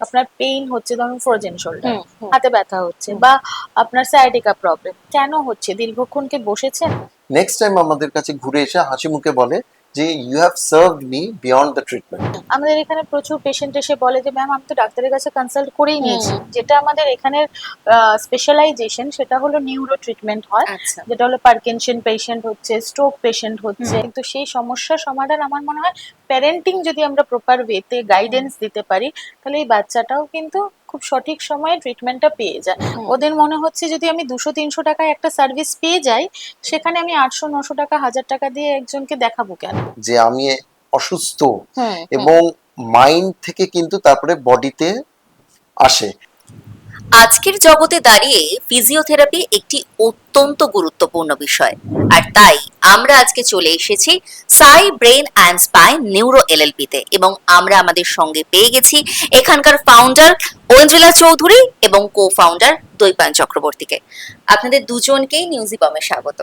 আপনার পেইন হচ্ছে, ধরুন ফ্রোজেন শোল্ডার, হুম হুম হাতে ব্যথা হচ্ছে, হুম। বা আপনার সায়াটিকা প্রবলেম কেন হচ্ছে, দীর্ঘক্ষণ কি বসেছেন? নেক্সট টাইম আমাদের কাছে ঘুরে এসে হাসি মুখে বলে যে you have served me beyond the treatment. আমাদের এখানে প্রচুর পেশেন্ট এসে বলে যে ম্যাম আমি তো ডাক্তারের কাছে কনসাল্ট করেই নিয়েছি। হুম। যেটা আমাদের এখানের স্পেশালাইজেশন সেটা হলো নিউরো ট্রিটমেন্ট হয়, আচ্ছা। যেটা হলো পার্কিনসন পেশেন্ট হচ্ছে, স্ট্রোক পেশেন্ট হচ্ছে। হুম। কিন্তু সেই সমস্যার সমাধান আমার মনে হয় প্যারেন্টিং যদি আমরা প্রপার ওয়েতে গাইডেন্স দিতে পারি, তাহলে এই বাচ্চাটাও কিন্তু খুব সঠিক সময়ে ট্রিটমেন্টটা পেয়ে যায়। হুম। ওদের মনে হচ্ছে যদি আমি 200-300 টাকায় একটা সার্ভিস পেয়ে যাই, সেখানে আমি 800-900 টাকা, 1000 টাকা দিয়ে একজনকে দেখাবো কেন? যে আমি অসুস্থ, হুম হুম। এবং মাইন্ড থেকে কিন্তু তারপরে বডিতে আসে। আজকের জগতে দাঁড়িয়ে ফিজিওথেরাপি একটি অত্যন্ত গুরুত্বপূর্ণ বিষয়, আর তাই আমরা আজকে চলে এসেছি সাই brain and spine neuro LLP তে, এবং আমরা আমাদের সঙ্গে পেয়ে গেছি এখানকার ফাউন্ডার ঐন্দ্রিলা চৌধুরী এবং কো ফাউন্ডার দৈপায়ন চক্রবর্তীকে। আপনাদের দুজনকেই নিউজিবামে স্বাগত।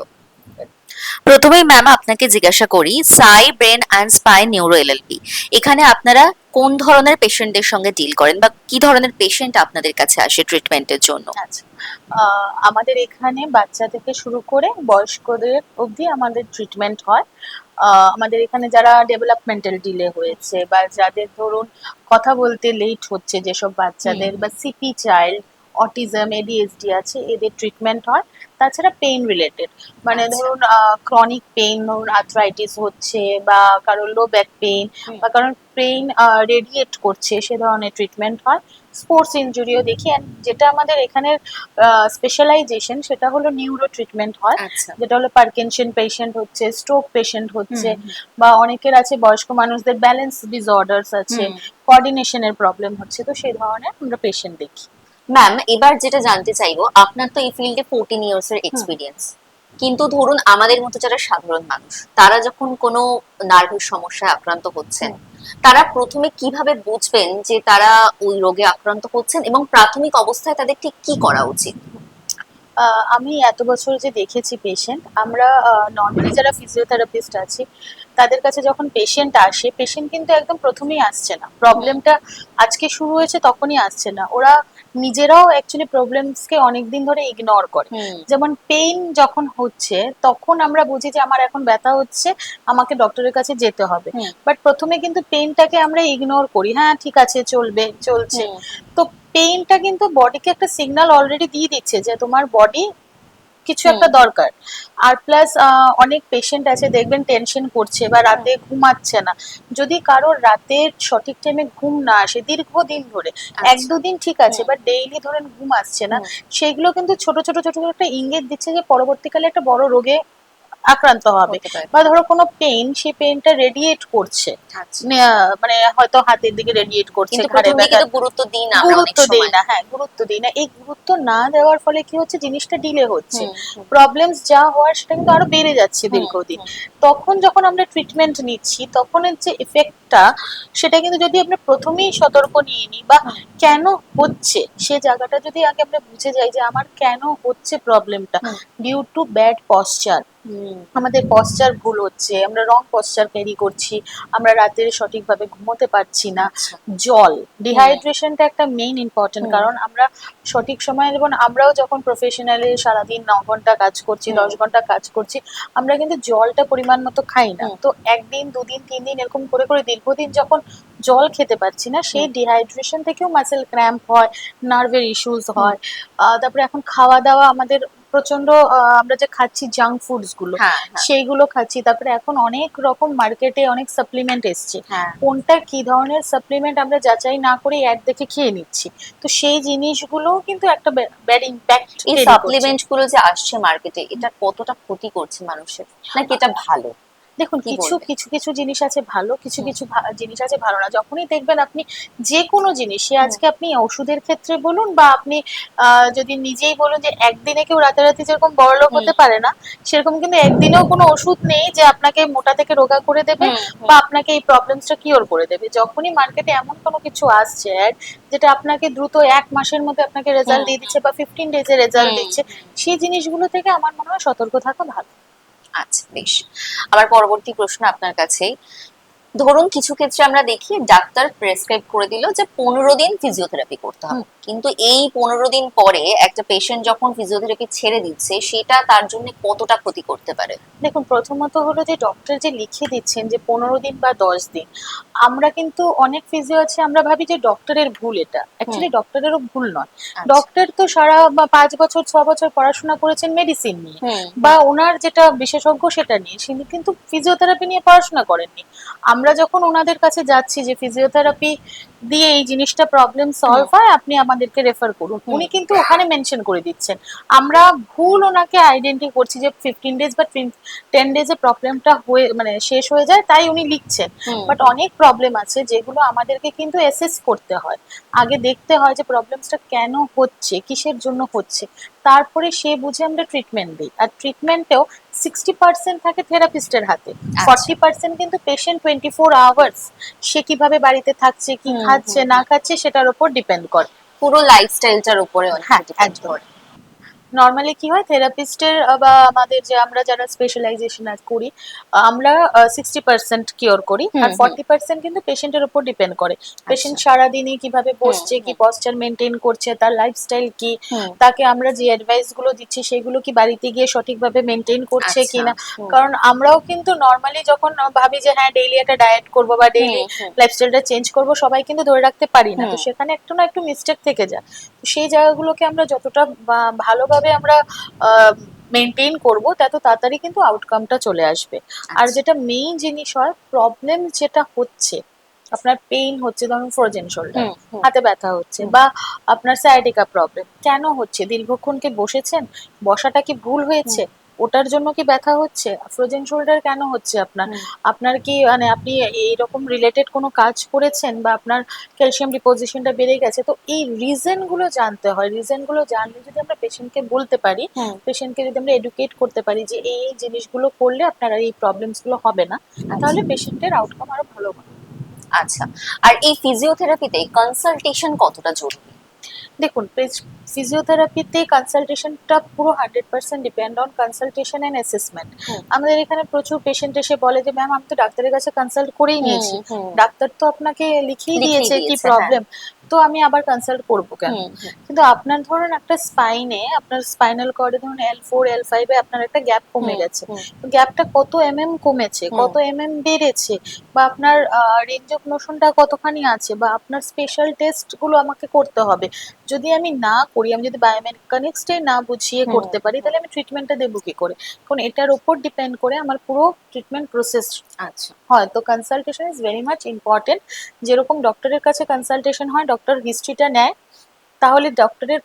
প্রথমেই ম্যাম আপনাকে জিজ্ঞাসা করি, সাই brain and spine neuro LLP, এখানে আপনারা কোন ধরনের পেশেন্টদের সঙ্গে ডিল করেন, বা কি ধরনের পেশেন্ট আপনাদের কাছে আসে ট্রিটমেন্টের জন্য? আচ্ছা, আমাদের এখানে বাচ্চা থেকে শুরু করে বয়স্কদের অবধি আমাদের ট্রিটমেন্ট হয়। আমাদের এখানে যারা ডেভেলপমেন্টাল ডিলে হয়েছে, বা যাদের ধরুন কথা বলতে লেট হচ্ছে, যেসব বাচ্চাদের, বা সিপি চাইল্ড, অটিজম, এডিএসডি আছে, এদের ট্রিটমেন্ট হয়। তাছাড়া পেইন রিলেটেড, মানে আচ্ছা। ধরুন ক্রনিক পেইন, ধরুন আর্থ্রাইটিস হচ্ছে, বা কারোর লো ব্যাক পেইন, বা কারোর পেইন রেডিয়েট করছে, সে ধরনের ট্রিটমেন্ট হয়। স্পোর্টস ইনজুরিও দেখি। অ্যান্ড যেটা আমাদের এখানের স্পেশালাইজেশন সেটা হলো নিউরো ট্রিটমেন্ট হয়, আচ্ছা। যেটা হলো পার্কিনসন পেশেন্ট হচ্ছে, স্ট্রোক পেশেন্ট হচ্ছে, হুম বা অনেকের আছে বয়স্ক মানুষদের ব্যালেন্স ডিসঅর্ডারস আছে, হুম। কোঅর্ডিনেশনের প্রবলেম হচ্ছে, তো সেই ধরনের আমরা পেশেন্ট দেখি। ম্যাম, এবার যেটা জানতে চাইবো, আপনার তো এই ফিল্ডে 14 ইয়ার্স এর হুম। এক্সপিরিয়েন্স, কিন্তু ধরুন আমাদের মতো যারা সাধারণ মানুষ, তারা যখন কোনো নার্ভের সমস্যায় আক্রান্ত হচ্ছেন, তারা প্রথমে কিভাবে বুঝবেন যে তারা ওই রোগে আক্রান্ত হচ্ছেন, এবং প্রাথমিক অবস্থায় তাদের ঠিক কি করা উচিত? আমি এত বছর যে দেখেছি পেশেন্ট, আমরা নর্মালি যারা ফিজিওথেরাপিস্ট আছি তাদের কাছে যখন পেশেন্ট আসে, পেশেন্ট কিন্তু একদম প্রথমেই আসছে না, প্রবলেমটা আজকে শুরু হয়েছে তখনই আসছে না। ওরা নিজেরাও অ্যাকচুয়ালি প্রবলেমসকে অনেকদিন ধরে ইগনোর করে। হুম যেমন পেইন যখন হচ্ছে তখন আমরা বুঝি যে আমার এখন ব্যথা হচ্ছে, আমাকে ডক্টরের কাছে যেতে হবে। হুম বাট প্রথমে কিন্তু পেইনটাকে আমরা ইগনোর করি, হ্যাঁ ঠিক আছে চলবে, চলছে। হুম। তো পেইনটা কিন্তু বডিকে একটা সিগন্যাল অলরেডি দিয়ে দিচ্ছে যে তোমার বডি কিছু হুম একটা দরকার। আর প্লাস অনেক পেশেন্ট আছে দেখবেন টেনশন করছে বা রাতে ঘুমাচ্ছে না। যদি কারোর রাতের সঠিক টাইমে ঘুম না আসে দীর্ঘদিন ধরে, এক আচ্ছা। দুদিন ঠিক আছে, হুম বাট ডেইলি ধরেন ঘুম আসছে না, হুম। সেগুলো কিন্তু ছোট ছোট ছোট ছোট একটা ইঙ্গিত দিচ্ছে যে পরবর্তীকালে একটা বড় রোগে আক্রান্ত হবে। হতে পারে। বা ধরো কোনো পেইন, সেই পেইনটা রেডিয়েট করছে, আচ্ছা। মানে হয়তো হাতের দিকে রেডিয়েট করছে, কিন্তু ঘাড়ে প্রথম দিকে ব্যথা, তো গুরুত্ব দিই না আমরা অনেক গুরুত্ব দেই সময়। না। হ্যাঁ, গুরুত্ব দেই না। এই গুরুত্ব না দেওয়ার ফলে কি হচ্ছে, জিনিসটা ডিলে হচ্ছে, হুম হুম প্রবলেমস যা হওয়ার সেটা কিন্তু আরো বেড়ে যাচ্ছে হুম দীর্ঘদিন। হুম। তখন যখন আমরা ট্রিটমেন্ট নিচ্ছি তখন এর যে এফেক্টটা, সেটা কিন্তু যদি আমরা প্রথমেই সতর্ক নিয়ে নিই, বা হুম কেন হচ্ছে সে জায়গাটা যদি আগে আমরা বুঝে যাই যে আমার কেন হচ্ছে প্রবলেমটা, হুম ডিউ টু ব্যাড পশ্চার, হুম। আমাদের পশ্চার ভুল হচ্ছে, আমরা রং পশ্চার ক্যারি করছি, আমরা রাতে সঠিকভাবে ঘুমোতে পারছি না, আচ্ছা। জল ডিহাইড্রেশনটা একটা মেইন ইম্পর্টেন্ট। হুম কারণ আমরা সঠিক সময়ে, যেমন আমরাও যখন প্রফেশনালি সারাদিন 9 ঘন্টা কাজ করছি, হুম 10 ঘন্টা কাজ করছি, আমরা কিন্তু জলটা পরিমাণ মতো খাই না। হুম তো একদিন, দুদিন, 3 দিন এরকম করে করে দীর্ঘদিন যখন জল খেতে পারছি না, সেই হুম ডিহাইড্রেশন থেকেও মাসেল ক্র্যাম্প হয়, নার্ভের ইস্যুস হুম। হয়। তারপরে এখন খাওয়া দাওয়া আমাদের প্রচন্ড, আমরা যে খাচ্ছি জাঙ্ক ফুডস গুলো, হ্যাঁ হ্যাঁ সেইগুলো খাচ্ছি। তারপরে এখন অনেক রকম মার্কেটে অনেক সাপ্লিমেন্ট এসছে, হ্যাঁ। কোনটা কি ধরনের সাপ্লিমেন্ট আমরা যাচাই না করে অ্যাড দেখে খেয়ে নিচ্ছি। তো সেই জিনিসগুলোও কিন্তু একটা ব্যাড ইম্প্যাক্ট এই ক্যারি করছে। সাপ্লিমেন্ট গুলো যে আসছে মার্কেটে, এটা কতটা ক্ষতি করছে মানুষের, নাকি এটা ভালো? দেখুন, কি কিছু বলবে? কিছু কিছু জিনিস আছে ভালো, কিছু হুম কিছু জিনিস আছে ভালো না। যখনই দেখবেন আপনি যে কোনো জিনিস, সে হুম আজকে আপনি ওষুধের ক্ষেত্রে বলুন, বা আপনি যদি নিজেই বলুন যে একদিনে কেউ রাতারাতি যেরকম বড়লোক হুম হতে পারে না, সেরকম কিন্তু একদিনেও কোনো ওষুধ নেই যে আপনাকে মোটা থেকে রোগা করে দেবে, হুম বা হুম আপনাকে এই প্রবলেমসটা কিওর করে দেবে। যখনই মার্কেটে এমন কোনো কিছু আসছে ad, যেটা আপনাকে দ্রুত 1 মাসের মধ্যে আপনাকে রেজাল্ট হুম দিয়ে দিচ্ছে, বা 15 ডেজে রেজাল্ট হুম দিচ্ছে, হুম। সেই জিনিসগুলো থেকে আমার মনে হয় সতর্ক থাকা ভালো। আচ্ছা, বেশ। আবার পরবর্তী প্রশ্ন আপনার কাছেই, ধরুন কিছু ক্ষেত্রে আমরা দেখি ডাক্তার প্রেসক্রাইব করে দিল যে 15 দিন ফিজিওথেরাপি করতে হবে, কিন্তু এই 15 দিন পরে একটা পেশেন্ট যখন ফিজিওথেরাপি ছেড়ে দিচ্ছে সেটা তার জন্য কতটা ক্ষতি করতে পারে? দেখুন, প্রথমত হলো যে ডক্টর যে লিখে দিচ্ছেন যে 15 দিন বা 10 দিন, আমরা কিন্তু অনেক ফিজিও আছে আমরা ভাবি যে ডক্টরের ভুল, এটা অ্যাকচুয়ালি ডক্টরেরও ভুল নয়। ডক্টর তো সারা 5 বছর 6 বছর পড়াশোনা করেছেন মেডিসিন নিয়ে, বা ওনার যেটা বিশেষজ্ঞ সেটা নিয়ে, তিনি কিন্তু ফিজিওথেরাপি নিয়ে পড়াশোনা করেননি। আমরা যখন ওনাদের কাছে যাচ্ছি যে ফিজিওথেরাপি দিয়ে এই জিনিসটা প্রবলেম সলভ হয়, আপনি আমাদেরকে রেফার করুন, উনি কিন্তু ওখানে মেনশন করে দিচ্ছেন। আমরা ভুল ওনাকে আইডেন্টি করছি যে 15 ডেজ বা 10 ডেজে প্রবলেমটা হয়ে মানে শেষ হয়ে যায়, তাই উনি লিখছেন। বাট অনেক প্রবলেম আছে যেগুলো আমাদেরকে কিন্তু অ্যাসেস করতে হয়, আগে দেখতে হয় যে প্রবলেমসটা কেন হচ্ছে, কিসের জন্য হচ্ছে, তারপরে সে বুঝে আমরা ট্রিটমেন্ট দিই। আর ট্রিটমেন্টেও 60% থাকে থেরাপিস্টের হাতে, 40% কিন্তু পেশেন্ট 24 আওয়ার্স সে কিভাবে বাড়িতে থাকছে, কি খাচ্ছে না খাচ্ছে সেটার উপর ডিপেন্ড করে। পুরো লাইফস্টাইলটার উপরে হ্যাঁ, একদম। নর্মালি কি হয়, থেরাপিস্টের বা আমাদের যে আমরা যারা স্পেশালাইজেশন করি, আমরা 60% কিওর করি, আর 40% কিন্তু পেশেন্টের উপর ডিপেন্ড করে। পেশেন্ট সারাদিনে কিভাবে বসছে, কি পশ্চার মেনটেন করছে, তার লাইফস্টাইল কি, তাকে আমরা যে অ্যাডভাইস গুলো দিচ্ছি সেগুলো কি বাড়িতে গিয়ে সঠিকভাবে মেনটেন করছে কিনা। কারণ আমরাও কিন্তু নর্মালি যখন ভাবি যে হ্যাঁ ডেইলি একটা ডায়েট করবো বা ডেইলি লাইফস্টাইলটা চেঞ্জ করবো, সবাই কিন্তু ধরে রাখতে পারি না, তো সেখানে একটু না একটু মিস্টেক থেকে যায়। সেই জায়গাগুলোকে আমরা যতটা ভালোভাবে আমরা মেনটেন করব, তত তাড়াতাড়ি কিন্তু আউটকামটা চলে আসবে। আর যেটা মেইন জিনিস হয়, প্রবলেম যেটা হচ্ছে, আপনার পেইন হচ্ছে, ধরুন ফ্রোজেন শোল্ডার, হাতে ব্যথা হচ্ছে, বা আপনার সায়াটিকা প্রবলেম কেন হচ্ছে, দীর্ঘক্ষণ কি বসেছেন, বসাটা কি ভুল হয়েছে, ওটার জন্য কি ব্যথা হচ্ছে, ফ্রোজেন শোল্ডার কেন হচ্ছে আপনার, আপনার কি মানে আপনি এইরকম রিলেটেড কোনো কাজ করেছেন, বা আপনার ক্যালসিয়াম ডিপোজিশনটা বেড়ে গেছে, তো এই রিজন গুলো জানতে হয়। রিজন গুলো জানলে যদি আমরা পেশেন্টকে বলতে পারি, পেশেন্টকে যদি আমরা এডুকেট করতে পারি যে এই এই জিনিসগুলো করলে আপনার আর এই প্রবলেমস গুলো হবে না, তাহলে পেশেন্টের আউটকাম আরো ভালো হবে। আচ্ছা, আর এই ফিজিওথেরাপিতে কনসালটেশন কতটা জরুরি? দেখুন, ফিজিওথেরাপিতে কনসালটেশনটা পুরো 100% depend on consultation and assessment. আমাদের এখানে প্রচুর পেশেন্ট এসে বলে যে ম্যাম আমি তো ডাক্তারের কাছে কনসাল্ট করেই নিয়েছি, ডাক্তার তো আপনাকে লিখিয়ে দিয়েছে কি প্রবলেম, তো আমি আবার কনসাল্ট করবো কেন। কিন্তু আপনার ধরুন একটা স্পাইনে, আপনার স্পাইনাল কর্ডে ধরুন L4 L5 এ আপনার একটা গ্যাপ কমে গেছে, তো গ্যাপটা কত কমেছে, কত বেড়েছে, বা আপনার রেঞ্জ অফ মোশনটা কতখানি আছে, বা আপনার স্পেশাল টেস্ট গুলো আমাকে করতে হবে। যদি আমি না করি, আমি যদি বায়োমেকানিক্সটাই না বুঝিয়ে করতে পারি, তাহলে আমি ট্রিটমেন্টটা দেবো কি করে? কারণ এটার উপর ডিপেন্ড করে আমার পুরো ট্রিটমেন্ট প্রসেস হয়। তো consultation is very much important. যেরকম ডক্টরের কাছে কনসালটেশন হয়, ডক্টর হিস্ট্রিটা নেয়, তাহলে ডক্টরের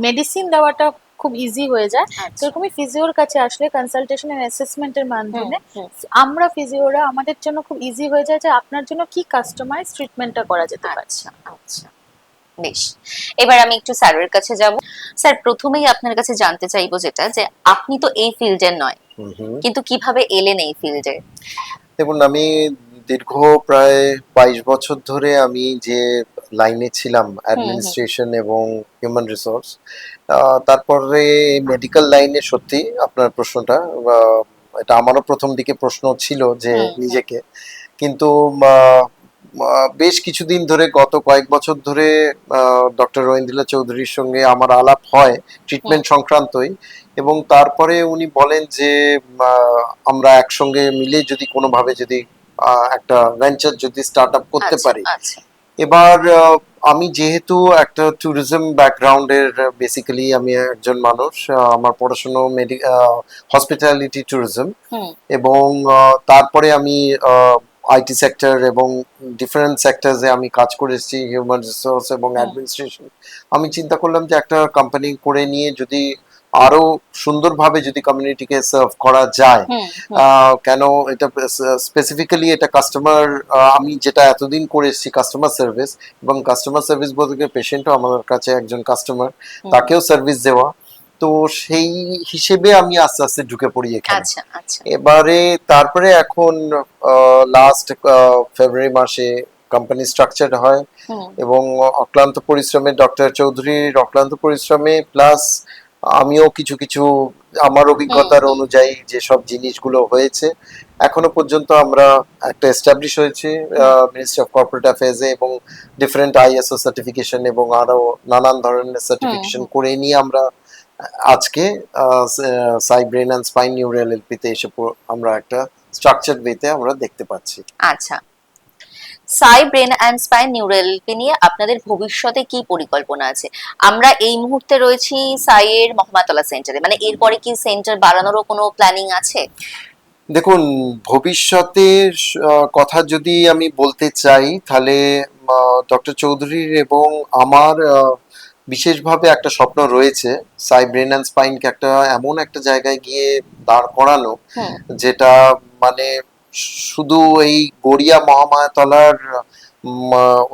মেডিসিন দেওয়াটা খুব ইজি হয়ে যায়। সেরকমই ফিজিওর কাছে আসলে কনসালটেশন এন্ড অ্যাসেসমেন্টের মাধ্যমে আমরা ফিজিওরা আমাদের জন্য খুব ইজি হয়ে যায় যে আপনার জন্য কি কাস্টমাইজ ট্রিটমেন্টটা করা যেতে পারে। আচ্ছা, বেশ। এবার আমি একটু স্যারের কাছে যাব। স্যার, প্রথমেই আপনার কাছে জানতে চাইবো যেটা, যে আপনি তো এই ফিল্ডের নয়, কিন্তু কিভাবে এলেন এই ফিল্ডে? দেখুন, আমি দীর্ঘ প্রায় 22 বছর ধরে আমি যে লাইনে ছিলাম, অ্যাডমিনিস্ট্রেশন এবং হিউম্যান রিসোর্স, তারপরে মেডিকেল লাইনে, সত্যি আপনার প্রশ্নটা এটা আমারও প্রথম দিকে প্রশ্ন ছিল যে নিজেকে, কিন্তু বেশ কিছুদিন ধরে, গত কয়েক বছর ধরে ডক্টর রোহিন্দিলা চৌধুরীর সঙ্গে আমার আলাপ হয় ট্রিটমেন্ট সংক্রান্তই, এবং তারপরে উনি বলেন যে আমরা একসঙ্গে মিলে যদি কোনোভাবে যদি একটা ভেঞ্চার যদি স্টার্ট আপ করতে পারি। এবার আমি যেহেতু একটা ট্যুরিজম ব্যাকগ্রাউন্ডের, বেসিক্যালি আমি একজন মানুষ, আমার পড়াশোনা হসপিটালিটি ট্যুরিজম, এবং তারপরে আমি আইটি সেক্টর এবং ডিফারেন্ট সেক্টরসে আমি কাজ করেছি, হিউম্যান রিসোর্স এবং অ্যাডমিনিস্ট্রেশন। আমি চিন্তা করলাম যে একটা কোম্পানি করে নিয়ে যদি আরো সুন্দরভাবে যদি কমিউনিটিকে সার্ভ করা যায়, কেন এটা স্পেসিফিক্যালি এটা কাস্টমার, আমি যেটা এতদিন করে এসেছি কাস্টমার সার্ভিস, এবং কাস্টমার সার্ভিস বলতে পেশেন্টও আমার কাছে একজন কাস্টমার, তাকেও সার্ভিস দেওয়া, তো সেই হিসেবে আমি আস্তে আস্তে ঢুকে পড়ি এখানে। এবারে তারপরে এখন লাস্ট ফেব্রুয়ারি মাসে কোম্পানি স্ট্রাকচার হয়, এবং অক্লান্ত পরিশ্রমে, ডক্টর চৌধুরীর অক্লান্ত পরিশ্রমে প্লাস আমিও কিছু কিছু আমার অভিজ্ঞতার অনুযায়ী যে সব জিনিসগুলো হয়েছে, এখনো পর্যন্ত আমরা একটা এস্টাবলিশ হয়েছে মিনিস্ট্রি অফ কর্পোরেট অ্যাফেয়ার্সে, এবং ডিফারেন্ট আইএসও সার্টিফিকেশন এবং আরো নানান ধরনের সার্টিফিকেশন করে নিয়ে আমরা আজকে সাই brain and spine neuro LLP তে এসে আমরা একটা স্ট্রাকচারড ওয়েতে আমরা দেখতে পাচ্ছি। আচ্ছা, সাই ব্রেন অ্যান্ড স্পাইন নিউরালকে নিয়ে আপনাদের ভবিষ্যতে কি পরিকল্পনা আছে? আমরা এই মুহূর্তে রয়েছি সাইয়ের মহমাতলা সেন্টারে, মানে এরপরে কি সেন্টার বাড়ানোরও কোনো প্ল্যানিং আছে? দেখুন, ভবিষ্যতের কথা যদি আমি বলতে চাই, তাহলে ডক্টর চৌধুরীর এবং আমার বিশেষভাবে একটা স্বপ্ন রয়েছে সাই ব্রেন অ্যান্ড স্পাইনকে একটা এমন একটা জায়গায় গিয়ে দাঁড় করানো, হুম যেটা মানে শুধু এই গড়িয়া মহামায়াতলার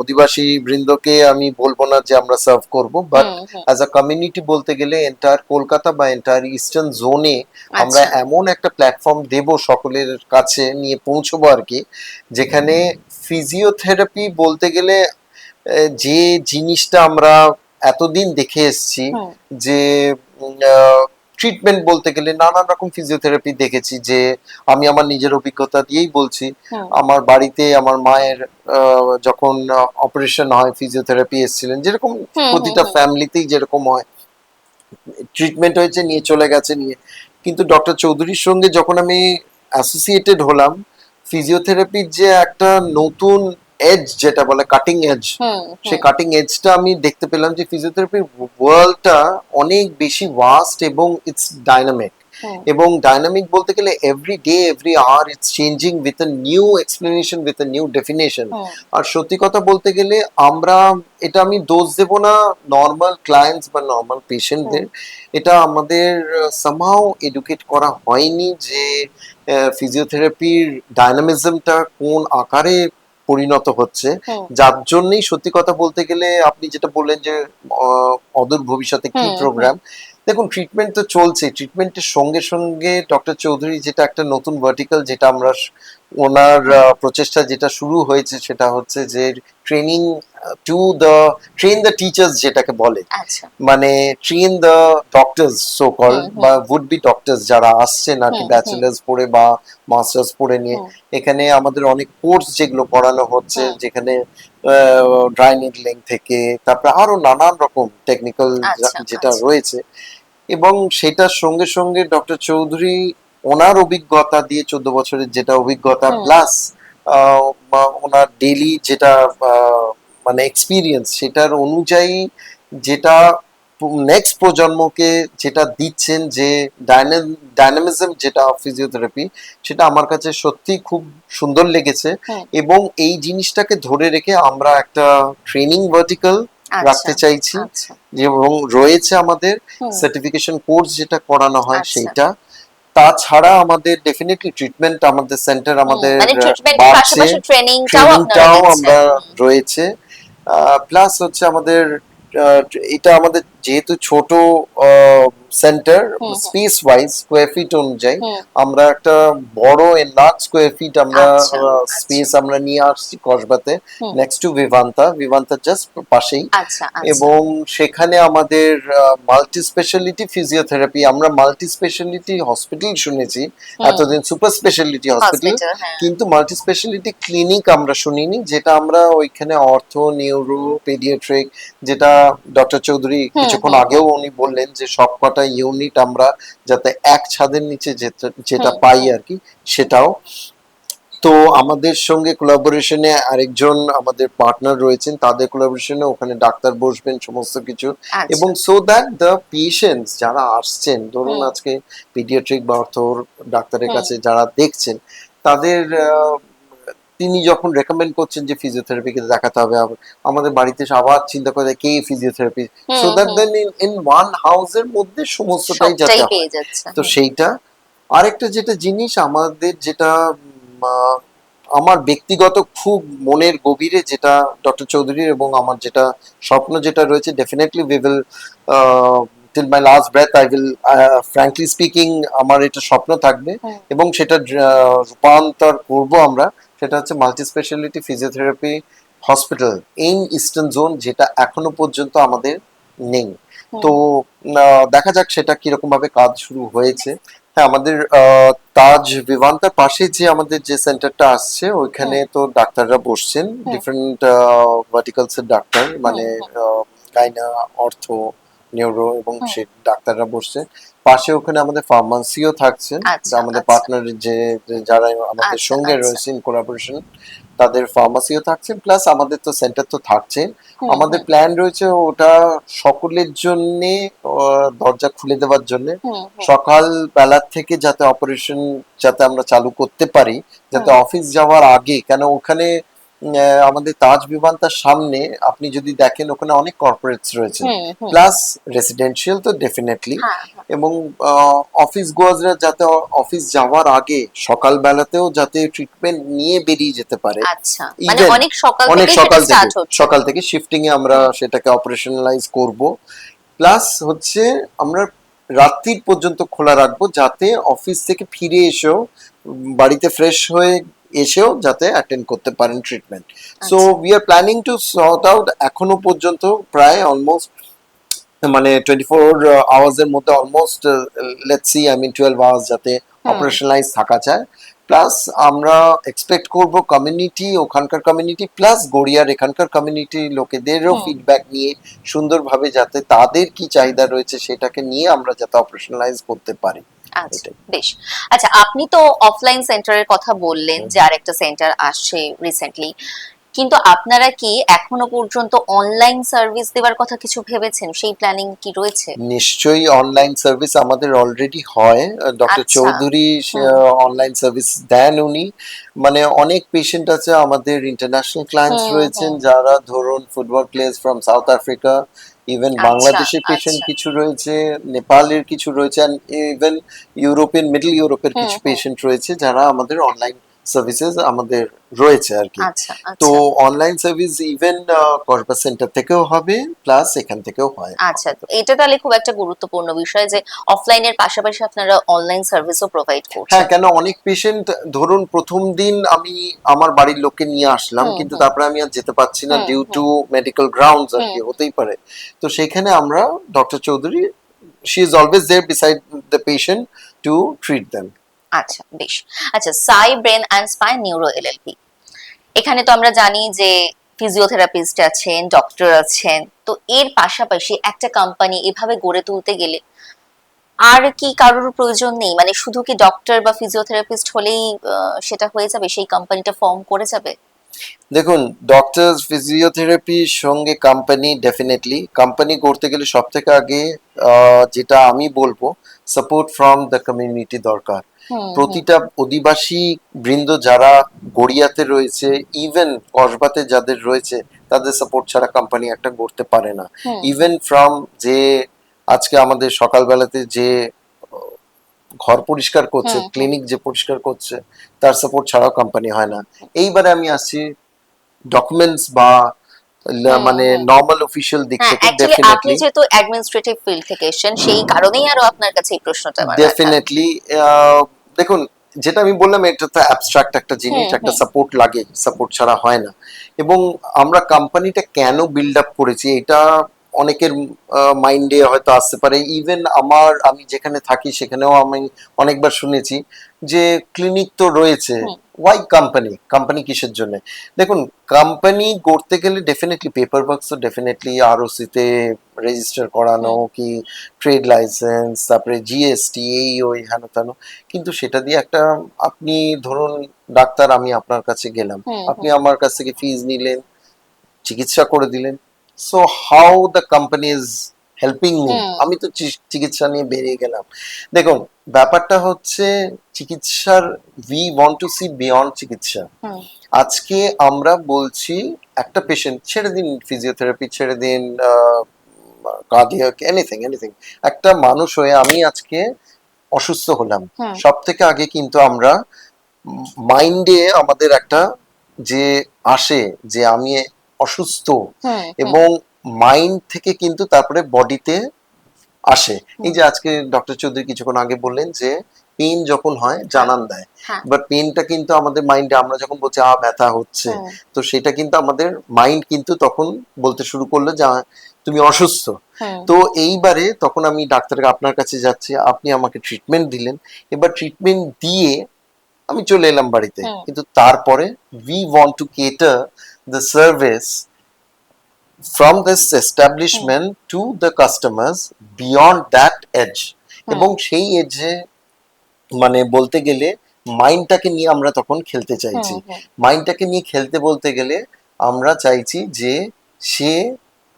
অধিবাসী বৃন্দকে আমি বলবো না যে আমরা সার্ভ করব, but hmm hmm. As a community বলতে গেলে এন্টায়ার কলকাতা বা এন্টায়ার ইস্টার্ন জোনে আমরা আচ্ছা। এমন একটা প্ল্যাটফর্ম দেব সকলের কাছে নিয়ে পৌঁছবো আর কি, যেখানে ফিজিওথেরাপি বলতে গেলে যে জিনিসটা আমরা এতদিন দেখে এসেছি, হুম যে ট্রিটমেন্ট বলতে গেলে নানান রকম ফিজিওথেরাপি দেখেছি, যে আমি আমার নিজের অভিজ্ঞতা দিয়েই বলছি। হুম আমার বাড়িতে আমার মায়ের যখন অপারেশন হয়, ফিজিওথেরাপি এসেছিলেন, যেরকম হুম হুম প্রতিটা হুম। ফ্যামিলিতেই যেরকম হয়, ট্রিটমেন্ট হয়েছে, নিয়ে চলে গেছে নিয়ে। কিন্তু ডক্টর চৌধুরীর সঙ্গে যখন আমি অ্যাসোসিয়েটেড হলাম, ফিজিওথেরাপির যে একটা নতুন এজ, যেটা বলে কাটিং এজ, হুম সেই হুম কাটিং এজটা আমি দেখতে পেলাম যে ফিজিওথেরাপির ওয়ার্ল্ডটা অনেক বেশি ভাস্ট এবং ইটস ডাইনামিক। হুম এবং ডাইনামিক বলতে গেলে every day every hour it's changing with a new explanation, with a new definition. Hmm আর সত্যি কথা বলতে গেলে আমরা, এটা আমি দোষ দেব না নর্মাল ক্লায়েন্টস বা নর্মাল হুম পেশেন্টদের, এটা আমাদের সামহাও এডুকেট করা হয়নি যে ফিজিওথেরাপির ডাইনামিজমটা কোন আকারে পরিণত হচ্ছে, হুম যার জন্যই সত্যি কথা বলতে গেলে আপনি যেটা বললেন যে অদূর ভবিষ্যতে কি হুম হুম প্রোগ্রাম, দেখুন ট্রিটমেন্ট তো চলছে, ট্রিটমেন্টের সঙ্গে সঙ্গে ডক্টর চৌধুরী যেটা একটা নতুন ভার্টিকাল, যেটা আমরা ওনার প্রচেষ্টা যেটা শুরু হয়েছে, সেটা হচ্ছে যে training to the train the teachers যেটাকে বলে, আচ্ছা। মানে train the doctors so call, hmm hmm বা উড বি ডক্টরস যারা আসছেন আর কি, হুম হুম ব্যাচেলার্স পড়ে বা মাস্টার্স পড়ে নিয়ে। হুম এখানে আমাদের অনেক কোর্স যেগুলো করানো হচ্ছে, হুম। যেখানে ড্রাই নিডলিং থেকে তারপরে আরো নানান রকম টেকনিক্যাল আচ্ছা যেটা আচ্ছা। রয়েছে, এবং সেটার সঙ্গে সঙ্গে ডক্টর চৌধুরী ওনার অভিজ্ঞতা দিয়ে 14 বছরের যেটা অভিজ্ঞতা হুম প্লাস ওনার ডেইলি যেটা মানে এক্সপিরিয়েন্স, সেটার অনুযায়ী যেটা নেক্সট প্রজন্মকে যেটা দিচ্ছেন, যে ডাইনামিজম যেটা ফিজিওথেরাপি, সেটা আমার কাছে সত্যি খুব সুন্দর লেগেছে। হুম। এবং এই জিনিসটাকে ধরে রেখে আমরা একটা ট্রেনিং ভার্টিকাল আচ্ছা রাখতে চাইছি, আচ্ছা। এবং রয়েছে আমাদের হুম সার্টিফিকেশন কোর্স যেটা করানো হয় আচ্ছা। সেইটা। তাছাড়া আমাদের ডেফিনেটলি ট্রিটমেন্ট, আমাদের সেন্টার হুম, আমাদের মানে ট্রিটমেন্টের বাড়ছে, পাশাপাশি ট্রেনিংটাও আপনারা ট্রেনিংটাও দিচ্ছেন। আমরা হুম রয়েছে। প্লাস হচ্ছে আমাদের আহ, এটা আমাদের যেহেতু ছোট সেন্টার, হুম হুম স্পেস ওয়াইজ স্কোয়ার ফিট অনুযায়ী হুম। আমরা একটা বড় লার্জ স্কোয়ার ফিট আমরা আচ্ছা আচ্ছা। স্পেস আমরা নিয়ে আসছি কসবাতে, হুম। নেক্সট টু ভিভান্তা জাস্ট পাশেই। আচ্ছা আচ্ছা। এবং সেখানে আমাদের মাল্টি স্পেশালিটি ফিজিওথেরাপি, আমরা মাল্টি স্পেশালিটি হসপিটাল শুনেছি হুম। এতদিন, সুপার স্পেশালিটি হসপিটাল, হসপিটাল, হ্যাঁ। কিন্তু মাল্টি স্পেশালিটি ক্লিনিক আমরা শুনিনি, যেটা আমরা ওইখানে অর্থো, নিউরো, পেডিয়াট্রিক, যেটা ডক্টর চৌধুরী হুম কিছুক্ষণ হুম হুম আগেও উনি বললেন যে সবকটা ইউনিট আমরা যাতে এক ছাদের নিচে যেটা হুম পাই হুম। আর কি, সেটাও। তো আমাদের সঙ্গে কোলাবোরেশনে আরেকজন আমাদের পার্টনার রয়েছেন, তাদের কোলাবোরেশনে ওখানে ডাক্তার বসবেন সমস্ত কিছু, আচ্ছা। এবং সো দ্যাট দ্য পেশেন্টস যারা আসছেন, ধরুন হুম আজকে পিডিয়াট্রিক বা অর্থোর ডাক্তারের হুম কাছে যারা দেখছেন, তাদের তিনি যখন রেকমেন্ড করছেন যে ফিজিওথেরাপিকে দেখাতে হবে, আমাদের বাড়িতে এসে আবার চিন্তা করে কে physiotherapy, so hmm that hmm. Then in one হাউসের মধ্যে সমস্তটাই সবটাই যাতে পেয়ে হয়। যাচ্ছে। তো হুম সেইটা। আরেকটা যেটা জিনিস আমাদের, যেটা আমার ব্যক্তিগত খুব মনের গভীরে, যেটা ডক্টর চৌধুরীর এবং আমার যেটা স্বপ্ন যেটা রয়েছে, definitely we will till my last breadth I will, frankly speaking আমার এটা স্বপ্ন থাকবে, হুম এবং সেটা রূপান্তর করব আমরা, সেটা হচ্ছে multi speciality physiotherapy hospital in eastern zone, যেটা এখনো পর্যন্ত আমাদের নেই। তো দেখা যাক সেটা কিরকম ভাবে কাজ শুরু হয়েছে। হ্যাঁ, আমাদের তাজ ভিভান্তার পাশে যে আমাদের যে সেন্টারটা আসছে ওইখানে তো ডাক্তাররা বসছেন, ডিফারেন্ট ভার্টিকালস এর ডাক্তার, মানে গাইনা, অর্থো, নিউরো এবং সে ডাক্তাররা বসছেন। পাশে ওখানে আমাদের ফার্মাসিও থাকছেন, আচ্ছা আমাদের আচ্ছা পার্টনার যারা আমাদের আচ্ছা সঙ্গে আচ্ছা রয়েছে ইন কোলাবোরেশন, তাদের ফার্মাসিও থাকছে, প্লাস আমাদের তো সেন্টার তো থাকছে। হুম আমাদের হুম প্ল্যান রয়েছে ওটা সকলের জন্য দরজা খুলে দেওয়ার জন্য, হুম হুম সকাল বেলা থেকে যাতে অপারেশন যাতে আমরা চালু করতে পারি, যাতে হুম অফিস যাওয়ার আগে, কেন ওখানে আমাদের তাজ বিমানটার সামনে আপনি যদি দেখেন ওখানে অনেক কর্পোরেটস রয়েছে, হুম হুম প্লাস রেসিডেন্সিয়াল তো ডেফিনেটলি। হ্যাঁ হ্যাঁ এবং অফিস গোয়াজরা যাতে অফিস যাওয়ার আগে সকাল বেলাতেও যাতে ট্রিটমেন্ট নিয়ে বেরিয়ে যেতে পারে। আচ্ছা মানে ইভেন অনেক সকাল অনেক থেকেই সেটা সকাল থেকে স্টার্ট হচ্ছে সকাল থেকে শিফটিং এ আমরা হুম সেটাকে অপারেশনালাইজ করব, প্লাস হচ্ছে আমরা রাত্রির পর্যন্ত খোলা রাখবো যাতে অফিস থেকে ফিরে এসেও বাড়িতে ফ্রেশ হয়ে এসেও যাতে অ্যাটেন্ড করতে পারেন ট্রিটমেন্ট। সো আচ্ছা we are planning to sort out এখনো পর্যন্ত প্রায় অলমোস্ট, মানে 24 আওয়ার্স এর মধ্যে অলমোস্ট লেটস সি 12 আওয়ার্স যাতে হুম অপারেশনালাইজ থাকা যায়। প্লাস আমরা এক্সপেক্ট করব কমিউনিটি, ওখানকার কমিউনিটি প্লাস গড়িয়ার এখানকার কমিউনিটি লোকেদেরও হুম ফিডব্যাক নিয়ে সুন্দরভাবে যাতে তাদের কি চাহিদা রয়েছে সেটাকে নিয়ে আমরা যাতে অপারেশনালাইজ করতে পারি। আচ্ছা এটাই। বেশ। আচ্ছা আপনি তো অফলাইন সেন্টারের কথা বললেন যে আরেকটা সেন্টার আসছে রিসেন্টলি, কিন্তু আপনারা কি এখনো পর্যন্ত অনলাইন সার্ভিস দেওয়ার কথা কিছু ভেবেছেন? সেই প্ল্যানিং কি রয়েছে? নিশ্চয়ই অনলাইন সার্ভিস আমাদের অলরেডি হয়, ডক্টর আচ্ছা চৌধুরী হুম অনলাইন সার্ভিস দেন উনি। মানে অনেক পেশেন্ট আছে আমাদের, ইন্টারন্যাশনাল ক্লায়েন্টস হুম রয়েছেন হুম যারা ধরুন football players from south Africa, even আচ্ছা বাংলাদেশের পেশেন্ট আচ্ছা কিছু রয়েছে, নেপালের কিছু রয়েছে, ইভেন ইউরোপিয়ান, মিডল ইউরোপের হুম কিছু হুম পেশেন্ট রয়েছে যারা আমাদের অনলাইন সার্ভিসেস আমাদের রয়েছে আর কি। আচ্ছা তো আচ্ছা online service even Kasba centre থেকেও হবে, প্লাস এখান থেকেও হয়। আচ্ছা তো এটা তাহলে খুব একটা গুরুত্বপূর্ণ বিষয় যে অফলাইনের পাশাপাশি আপনারা অনলাইন সার্ভিসও প্রোভাইড হ্যাঁ, করছেন। কেন অনেক পেশেন্ট ধরুন প্রথম দিন আমি আমার বাড়ির লোককে নিয়ে আসলাম, হুম কিন্তু হুম তারপরে আমি আর যেতে পারছি না hmm due hmm to medical grounds, আর হুম কি হতেই পারে। তো সেখানে আমরা doctor Chowdhury, she is always there beside the patient to treat them. আচ্ছা বেশ। আচ্ছা Sai brain and spine neuro LLP, এখানে তো আমরা জানি যে ফিজিওথেরাপিস্ট আছেন, ডক্টর আছেন, তো এর পাশাপাশি একটা কোম্পানি এভাবে গড়ে তুলতে গেলে আর কি কারোর প্রয়োজন নেই? মানে শুধু কি ডক্টর বা ফিজিওথেরাপিস্ট হলেই সেটা হয়ে যাবে, সেই কোম্পানিটা ফর্ম করে যাবে? দেখুন, ডক্টরস ফিজিওথেরাপির সঙ্গে কোম্পানি, ডেফিনেটলি কোম্পানি করতে গেলে সব থেকে আগে যেটা আমি বলবো, সাপোর্ট ফ্রম দ্য কমিউনিটি দরকার। হুম হুম প্রতিটা অধিবাসী বৃন্দ যারা গড়িয়াতে রয়েছে, ইভেন কসবাতে যাদের রয়েছে, তাদের সাপোর্ট ছাড়া কোম্পানি একটা গড়তে পারে না। হুম হুম ইভেন ফ্রম যে আজকে আমাদের সকালবেলাতে যে ঘর পরিষ্কার করছে, হুম হুম ক্লিনিক যে পরিষ্কার করছে, তার সাপোর্ট ছাড়াও কোম্পানি হয় না। এইবারে আমি আসছি ডকুমেন্টস বা হুম মানে হুম নর্মাল অফিসিয়াল দিক হ্যাঁ থেকে অ্যাকচুয়ালি আপনি ডেফিনেটলি, যেহেতু অ্যাডমিনিস্ট্রেটিভ ফিল্ড থেকে এসেছেন সেই কারণেই আরো আপনার কাছে এই প্রশ্নটা আমার রাখা। ডেফিনেটলি দেখুন, যেটা আমি বললাম এটা তো অ্যাবস্ট্রাক্ট একটা জিনিস, হুম একটা হুম সাপোর্ট লাগে, সাপোর্ট ছাড়া হয় না। এবং আমরা কোম্পানিটা কেন বিল্ড আপ করেছি এটা অনেকের মাইন্ডে হয়তো আসতে পারে। ইভেন আমি যেখানে থাকি সেখানেও আমি অনেকবার শুনেছি যে ক্লিনিক তো রয়েছে, হুম ওয়াই কোম্পানি, কোম্পানি কিসের জন্য? দেখুন, কোম্পানি করতে গেলে ডেফিনেটলি পেপার ওয়ার্কস তো ডেফিনেটলি আরওসি তে রেজিস্টার করানো, হুম কি ট্রেড লাইসেন্স, তারপরে জিএসটি, এই ওই হেন তেন। কিন্তু সেটা দিয়ে একটা, আপনি ধরুন ডাক্তার, আমি আপনার কাছে গেলাম, হুম আপনি হুম আমার কাছ থেকে ফিজ নিলেন, চিকিৎসা করে দিলেন। So how the company is helping me? Hmm আমি তো চিকিৎসা নিয়ে বেরিয়ে গেলাম। দেখুন, ব্যাপারটা হচ্ছে চিকিৎসার, we want to see beyond চিকিৎসা। হুম আজকে আমরা বলছি একটা পেশেন্ট, ছেড়ে দিন ফিজিওথেরাপি, ছেড়ে দিন কার্ডিয়াক, এনিথিং এনিথিং, একটা মানুষ হয়ে আমি আজকে অসুস্থ হলাম, হুম সব থেকে আগে কিন্তু আমরা মাইন্ডে আমাদের একটা যে আসে যে আমি অসুস্থ, হুম হুম এবং মাইন্ড থেকে কিন্তু তারপরে বডিতে আসে। এই হুম যে আজকে ডক্টর চৌধুরী কিছুক্ষণ আগে বললেন যে পেন যখন হয় জানান দেয়, হ্যাঁ। বাট পেনটা কিন্তু আমাদের মাইন্ডে, আমরা যখন বলছি ব্যথা হচ্ছে, হুম, তো সেটা কিন্তু আমাদের মাইন্ড কিন্তু তখন বলতে শুরু করলো যে তুমি অসুস্থ। হুম, তো এইবারে তখন আমি ডাক্তারকে আপনার কাছে যাচ্ছি, আপনি আমাকে ট্রিটমেন্ট দিলেন, এবার ট্রিটমেন্ট দিয়ে আমি চলে এলাম বাড়িতে, হুম, কিন্তু তারপরে we want two cater the service from this hmm, establishment to the customers beyond that edge, হুম, এবং সেই এজে মানে বলতে গেলে মাইন্ডটাকে নিয়ে আমরা তখন খেলতে হুম, চাইছি। হুম, মাইন্ডটাকে নিয়ে খেলতে বলতে গেলে আমরা চাইছি যে সে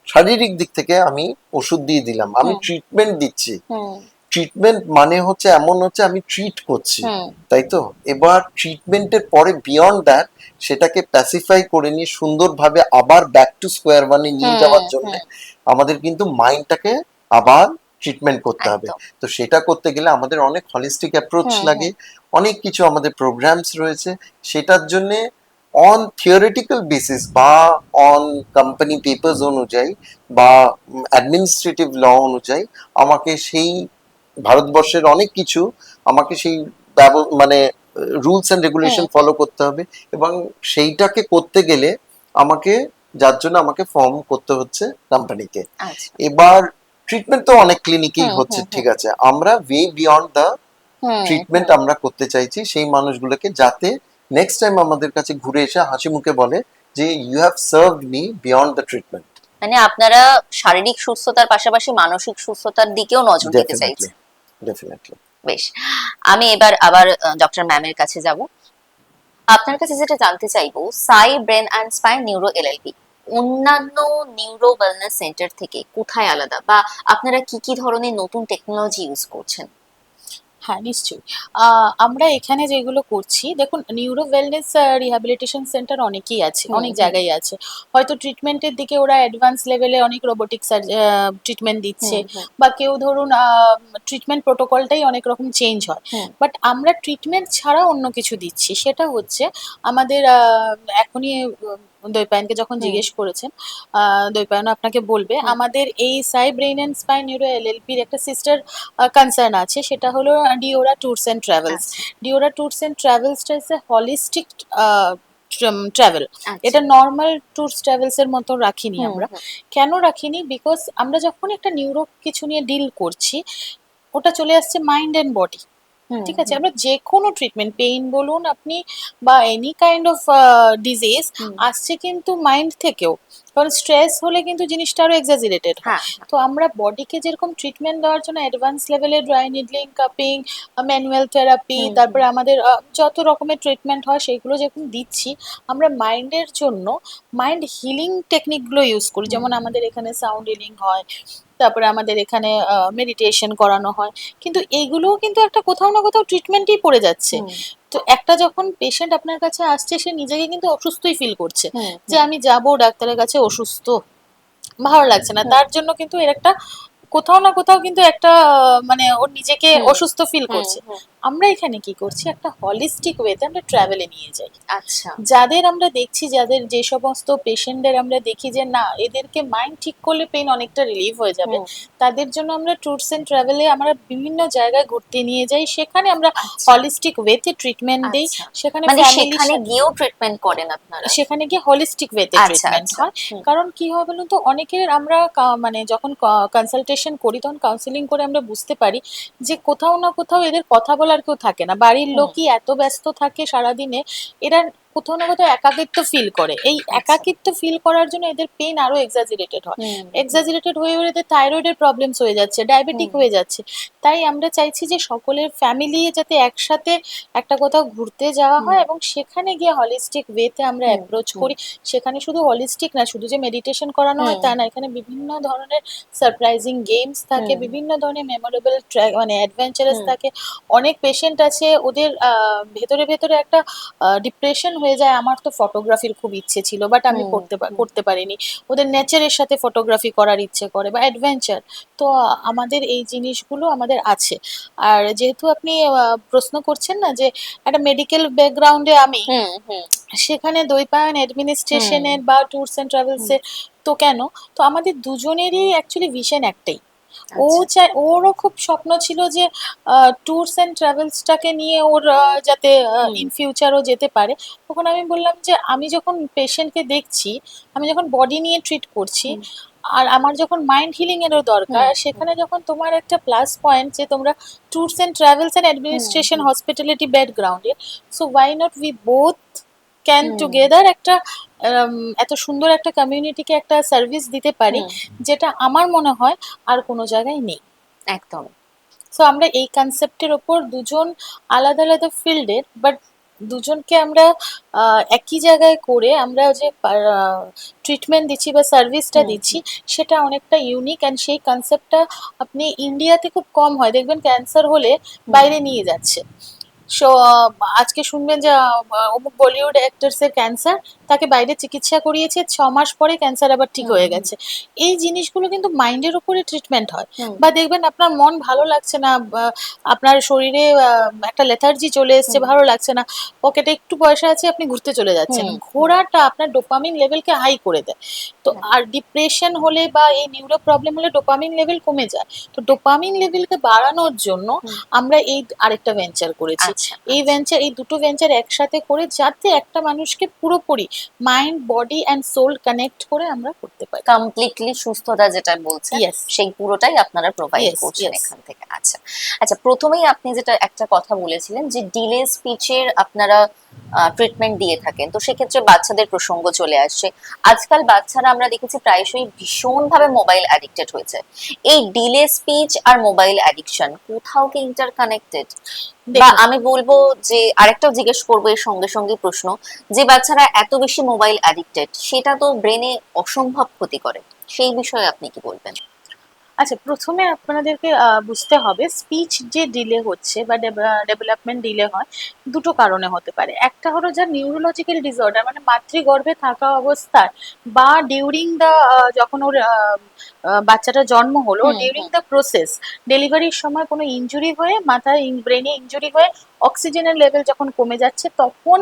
শারীরিক দিক থেকে আমি ওষুধ দিয়ে দিলাম, আমি হুম, ট্রিটমেন্ট দিচ্ছি। হুম, ট্রিটমেন্ট মানে হচ্ছে এমন হচ্ছে আমি ট্রিট করছি, হুম, তাই তো? এবার ট্রিটমেন্টের পরে বিয়ন্ড দ্যাট সেটাকে প্যাসিফাই করে নিয়ে সুন্দরভাবে আবার ব্যাক টু স্কোয়ার ওয়ানে নিয়ে হুম, যাওয়ার জন্য হুম, আমাদের কিন্তু মাইন্ডটাকে আবার ট্রিটমেন্ট করতে হবে। একদম। তো সেটা করতে গেলে আমাদের অনেক হলিস্টিক অ্যাপ্রোচ হুম, হুম, লাগে, অনেক কিছু আমাদের প্রোগ্রামস রয়েছে। সেটার জন্য অন থিওরিটিক্যাল বেসিস বা অন কোম্পানি পেপার্স অনুযায়ী বা অ্যাডমিনিস্ট্রেটিভ ল অনুযায়ী আমাকে সেই ভারতবর্ষের অনেক কিছু আমাকে সেই মানে rules and hmm, regulation follow করতে হবে, এবং সেইটাকে করতে গেলে আমাকে, যার জন্য আমাকে ফর্ম করতে হচ্ছে কোম্পানিকে। আচ্ছা। এবার ট্রিটমেন্ট তো অনেক ক্লিনিকেই হুম, হচ্ছে, হুম, ঠিক হুম, আছে, আমরা way beyond the hmm, treatment hmm. আমরা করতে চাইছি সেই মানুষগুলোকে, যাতে নেক্সট টাইম আমাদের কাছে ঘুরে এসে হাসি মুখে বলে যে you have served me beyond the treatment. মানে আপনারা শারীরিক সুস্থতার পাশাপাশি মানসিক সুস্থতার দিকেও নজর দিতে ডেফিনেটলি, চাইছেন। ডেফিনেটলি। বেশ, আমি এবার আবার ডক্টর ম্যামের কাছে যাব। আপনার কাছে যেটা জানতে চাইবো, সাই brain and spine neuro LLP অন্যান্য নিউরো ওয়েলনেস সেন্টার থেকে কোথায় আলাদা, বা আপনারা কি কি ধরনের নতুন টেকনোলজি ইউজ করছেন? হ্যাঁ, নিশ্চয়ই। আমরা এখানে যেগুলো করছি, দেখুন, নিউরো ওয়েলনেস রিহ্যাবিলিটেশন সেন্টার অনেকেই আছে, হুম, অনেক হুম, জায়গায় আছে। হয়তো ট্রিটমেন্টের দিকে ওরা অ্যাডভান্স লেভেলে অনেক রোবোটিক ট্রিটমেন্ট দিচ্ছে, হুম, হুম, বা কেউ ধরুন ট্রিটমেন্ট প্রোটোকলটাই অনেক রকম চেঞ্জ হয়। হুম, বাট আমরা ট্রিটমেন্ট ছাড়া অন্য কিছু দিচ্ছি, সেটা হচ্ছে আমাদের এখনই দৈপায়নকে যখন হুম, জিজ্ঞেস করেছেন, দৈপায়ন আপনাকে বলবে, হুম, আমাদের এই সাই ব্রেন অ্যান্ড স্পাইন নিউরো এলএলপির একটা সিস্টার কনসার্ন আছে, সেটা হলো ডিওরা ট্যুরস অ্যান্ড ট্রাভেলস। আচ্ছা, ডিওরা ট্যুরস অ্যান্ড ট্রাভেলসটা ইজ এ হলিস্টিক ট্রাভেল। আচ্ছা, এটা নর্মাল ট্যুরস ট্রাভেলস এর মতো রাখিনি হুম, আমরা। হুম, কেন রাখিনি? বিকজ আমরা যখন একটা নিউরো কিছু নিয়ে ডিল করছি, ওটা চলে আসছে মাইন্ড অ্যান্ড বডি। হুম, ঠিক আছে, হুম, আমরা যে কোনো ট্রিটমেন্ট, পেইন বলুন আপনি, বা এনি কাইন্ড অফ ডিজিজ, হুম, আসছে কিন্তু মাইন্ড থেকেও। কারণ স্ট্রেস হলে কিন্তু জিনিসটা আরো এক্সাজারেটেড হয়। হ্যাঁ, তো আমরা বডিকে যেরকম ট্রিটমেন্ট দেওয়ার জন্য অ্যাডভান্স লেভেলের dry needling, cupping, manual therapy, hmm, hmm, তারপরে আমাদের যত রকমের ট্রিটমেন্ট হয় সেইগুলো যেরকম দিচ্ছি, আমরা মাইন্ডের জন্য মাইন্ড হিলিং টেকনিকগুলো ইউজ করি। হুম, যেমন আমাদের এখানে সাউন্ড হিলিং হয়, তারপরে আমাদের এখানে মেডিটেশন করানো হয়। কিন্তু এইগুলোও কিন্তু একটা কোথাও না কোথাও ট্রিটমেন্টই পড়ে যাচ্ছে। হুম, তো একটা যখন পেশেন্ট আপনার কাছে আসছে, সে নিজেকে কিন্তু অসুস্থই ফিল করছে, হুম, যে হুম, আমি যাবো ডাক্তারের কাছে অসুস্থ, ভালো লাগছে না, হুম, তার জন্য কিন্তু এর একটা কোথাও না কোথাও কিন্তু একটা মানে ওর নিজেকে হুম, অসুস্থ ফিল হুম, করছে। হুম, আমরা এখানে কি করছি, একটা হলিস্টিক ওয়েতে আমরা ট্রাভেলে নিয়ে যাই। আচ্ছা, যাদের আমরা দেখছি, যাদের যে সমস্ত পেশেন্টদের আমরা দেখি যে না, এদেরকে মাইন্ড ঠিক করলে পেইন অনেকটা রিলিভ হয়ে যাবে, হুম, তাদের জন্য আমরা ট্যুরস এন্ড ট্রাভেলে আমরা বিভিন্ন জায়গায় ঘুরতে নিয়ে যাই, সেখানে আমরা আচ্ছা, হলিস্টিক ওয়েতে ট্রিটমেন্ট দিই। আচ্ছা। সেখানে মানে ফ্যামিলির সেখানে সাথে, গিয়েও ট্রিটমেন্ট করেন আপনারা? সেখানে গিয়ে হলিস্টিক ওয়েতে আচ্ছা, ট্রিটমেন্ট আচ্ছা, হয়। হুম, কারণ কি হয় বলুন তো, অনেকের আমরা মানে যখন কনসালটেশন করি, তখন কাউন্সিলিং করে আমরা বুঝতে পারি যে কোথাও না কোথাও এদের কথা বলার কেউ থাকে না, বাড়ির হুম, লোকই এত ব্যস্ত থাকে সারাদিনে, এরা কোথাও না কোথাও একাকিত্ব ফিল করে। এই আচ্ছা, একাকিত্ব ফিল করার জন্য এদের পেইন আরো এক্সাজারেটেড হয়। হুম, হুম, এক্সাজারেটেড হয়ে হয়ে এদের থাইরয়েডের প্রবলেমস হয়ে যাচ্ছে, হুম, ডায়াবেটিক হয়ে যাচ্ছে। তাই আমরা চাইছি যে সকলের ফ্যামিলি যাতে একসাথে একটা কোথাও ঘুরতে যাওয়া হুম, হয়, এবং সেখানে গিয়ে হলিস্টিক ওয়েতে আমরা হুম, অ্যাপ্রোচ হুম, করি। সেখানে শুধু হলিস্টিক না, শুধু যে মেডিটেশন করানো হয় হুম, তা না, এখানে বিভিন্ন ধরনের সারপ্রাইজিং গেমস থাকে, হুম, বিভিন্ন ধরনের মেমোরেবল মানে অ্যাডভেঞ্চারাস হুম, থাকে। অনেক পেশেন্ট আছে, ওদের ভেতরে ভেতরে একটা ডিপ্রেশন হয়ে যায়, আমার তো ফটোগ্রাফির খুব ইচ্ছে ছিল বাট আমি হুম, হুম, করতে পারিনি। ওদের নেচারের সাথে ফটোগ্রাফি করার ইচ্ছে করে, বা অ্যাডভেঞ্চার। তো আমাদের এই জিনিসগুলো আমাদের আছে। আর যেহেতু আপনি প্রশ্ন করছেন না যে একটা মেডিকেল ব্যাকগ্রাউন্ডে আমি, হুম, হুম, সেখানে দ্বৈপায়ন হুম, অ্যাডমিনিস্ট্রেশনের বা ট্যুরস অ্যান্ড হুম, ট্রাভেলসে, তো কেন? তো আমাদের দুজনেরই অ্যাকচুয়ালি ভিশন একটাই, ও আচ্ছা। চাই, ওরও খুব স্বপ্ন ছিল যে ট্যুরস অ্যান্ড ট্রাভেলসটাকে নিয়ে ওর যাতে হুম, ইন ফিউচারও যেতে পারে। তখন আমি বললাম যে আমি যখন পেশেন্টকে দেখছি, আমি যখন বডি নিয়ে ট্রিট করছি, হুম, আর আমার যখন মাইন্ড হিলিং এরও দরকার, হুম, সেখানে যখন তোমার একটা প্লাস পয়েন্ট যে তোমরা tours and travels and hmm, administration hmm, hospitality ব্যাকগ্রাউন্ডে, so why not we both can hmm, together একটা এত সুন্দর একটা কমিউনিটিকে একটা সার্ভিস দিতে পারি, হুম, যেটা আমার মনে হয় আর কোনো জায়গায় নেই। একদম। সো আমরা এই কনসেপ্টের ওপর দুজন আলাদা আলাদা ফিল্ডের, বাট দুজনকে আমরা একই জায়গায় করে আমরা যে ট্রিটমেন্ট দিচ্ছি বা সার্ভিসটা হুম, দিচ্ছি, সেটা অনেকটা ইউনিক। অ্যান্ড সেই কনসেপ্টটা আপনি ইন্ডিয়াতে খুব কম হয়, দেখবেন ক্যান্সার হলে হুম, বাইরে নিয়ে যাচ্ছে। সো আজকে শুনবেন যে অমুক বলিউড অ্যাক্টরসের ক্যান্সার, তাকে বাইরে চিকিৎসা করিয়েছে, 6 মাস পরে ক্যান্সার আবার ঠিক হুম, হয়ে হুম, গেছে। এই জিনিসগুলো কিন্তু মাইন্ডের উপরে ট্রিটমেন্ট হয়। হুম, বা দেখবেন আপনার মন ভালো লাগছে না, বা আপনার শরীরে একটা লেথার্জি চলে এসছে, হুম, ভালো লাগছে না, পকেটে একটু পয়সা আছে, আপনি ঘুরতে চলে যাচ্ছেন। হুম, হুম, ঘোরাটা আপনার ডোপামিন লেভেলকে হাই করে দেয়। তো হ্যাঁ, আর ডিপ্রেশন হলে বা এই নিউরো প্রবলেম হলে ডোপামিন লেভেল কমে যায়। তো ডোপামিন লেভেলকে বাড়ানোর জন্য হুম, আমরা এই আরেকটা ভেঞ্চার করেছি। আচ্ছা, এই আচ্ছা। ভেঞ্চার, এই দুটো ভেঞ্চার একসাথে করে যাতে একটা মানুষকে পুরোপুরি mind, body and soul connect করে আমরা করতে পারি। কমপ্লিটলি সুস্থতা যেটা বলছেন, ইয়েস, সেই পুরোটাই আপনারা প্রোভাইড ইয়েস, করছেন ইয়েস। এখান থেকে। আচ্ছা, আচ্ছা, প্রথমেই আপনি যেটা একটা কথা বলেছিলেন যে ডিলে স্পিচের আপনারা ট্রিটমেন্ট দিয়ে থাকেন, তো সেক্ষেত্রে বাচ্চাদের প্রসঙ্গ চলে আসছে। আজকাল বাচ্চারা আমরা দেখেছি প্রায়শই ভীষণভাবে মোবাইল অ্যাডিক্টেড হয়েছে। এই ডিলে স্পিচ আর মোবাইল অ্যাডিকশন কোথাও কি ইন্টারকানেক্টেড? বা দেখুন, আমি বলবো যে আরেকটাও জিজ্ঞেস করবো এর সঙ্গে সঙ্গে প্রশ্ন, যে বাচ্চারা এত বেশি মোবাইল অ্যাডিক্টেড সেটা তো ব্রেনে অসম্ভব ক্ষতি করে, সেই বিষয়ে আপনি কি বলবেন? আচ্ছা, প্রথমে আপনাদেরকে বুঝতে হবে স্পিচ যে ডিলে হচ্ছে বা ডেভেলপমেন্ট ডিলে হয়, দুটো কারণে হতে পারে। একটা হলো যা নিউরোলজিক্যাল ডিসঅর্ডার, মানে মাতৃগর্ভে থাকা অবস্থায় বা ডিউরিং দ্য, যখন ওর বাচ্চাটা জন্ম হলো, হুম, ডিউরিং হুম, দ্য প্রসেস, ডেলিভারির সময় কোনো ইনজুরি হয়ে, মাথায় ব্রেনে ইনজুরি হয়ে অক্সিজেনের লেভেল যখন কমে যাচ্ছে, তখন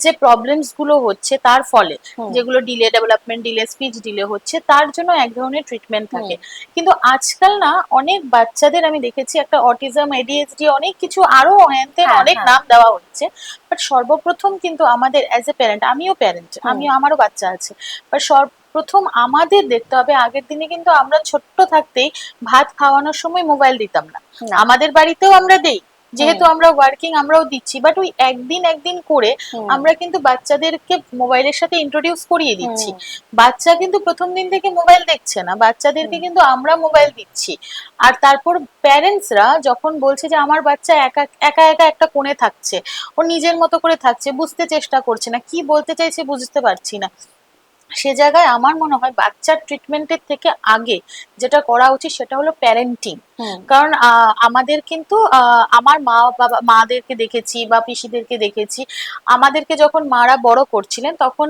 যে প্রবলেমস গুলো হচ্ছে তার ফলে, হুম, যেগুলো delay development delay, speech delay হচ্ছে, তার জন্য এক ধরনের ট্রিটমেন্ট হুম, থাকে। কিন্তু আজকাল না, অনেক বাচ্চাদের আমি দেখেছি একটা অটিজম, এডিএইচডি, অনেক কিছু আরো হ্যান ত্যান হ্যাঁ, অনেক হ্যাঁ, নাম দেওয়া হচ্ছে। বাট সর্বপ্রথম কিন্তু আমাদের অ্যাজ এ প্যারেন্ট, আমিও প্যারেন্ট, হুম, আমিও, আমারও বাচ্চা আছে, বাট সর্বপ্রথম আমাদের দেখতে হবে, আগের দিনে কিন্তু আমরা ছোট্ট থাকতেই ভাত খাওয়ানোর সময় মোবাইল দিতাম না। না, আমাদের বাড়িতেও আমরা দেই, হুম, যেহেতু আমরা ওয়ার্কিং, আমরাও দিচ্ছি, বাট ওই একদিন একদিন করে হুম, আমরা কিন্তু বাচ্চাদেরকে মোবাইলের সাথে ইন্ট্রোডিউস করিয়ে দিচ্ছি। হুম, বাচ্চা কিন্তু প্রথম দিন থেকে মোবাইল দেখছে না, বাচ্চাদেরকে হুম, কিন্তু আমরা মোবাইল দিচ্ছি। আর তারপর প্যারেন্টসরা যখন বলছে যে আমার বাচ্চা একা একা একা একটা কোণে থাকছে, ও নিজের মতো করে থাকছে, বুঝতে চেষ্টা করছে না, কি বলতে চাইছে বুঝতে পারছি না, সে জায়গায় আমার মনে হয় বাচ্চার ট্রিটমেন্টের থেকে আগে যেটা করা উচিত সেটা হলো প্যারেন্টিং। হুম, কারণ আমাদের কিন্তু আমার মা বাবা, মাদেরকে দেখেছি বা পিসিদেরকে দেখেছি, আমাদেরকে যখন মারা বড় করছিলেন তখন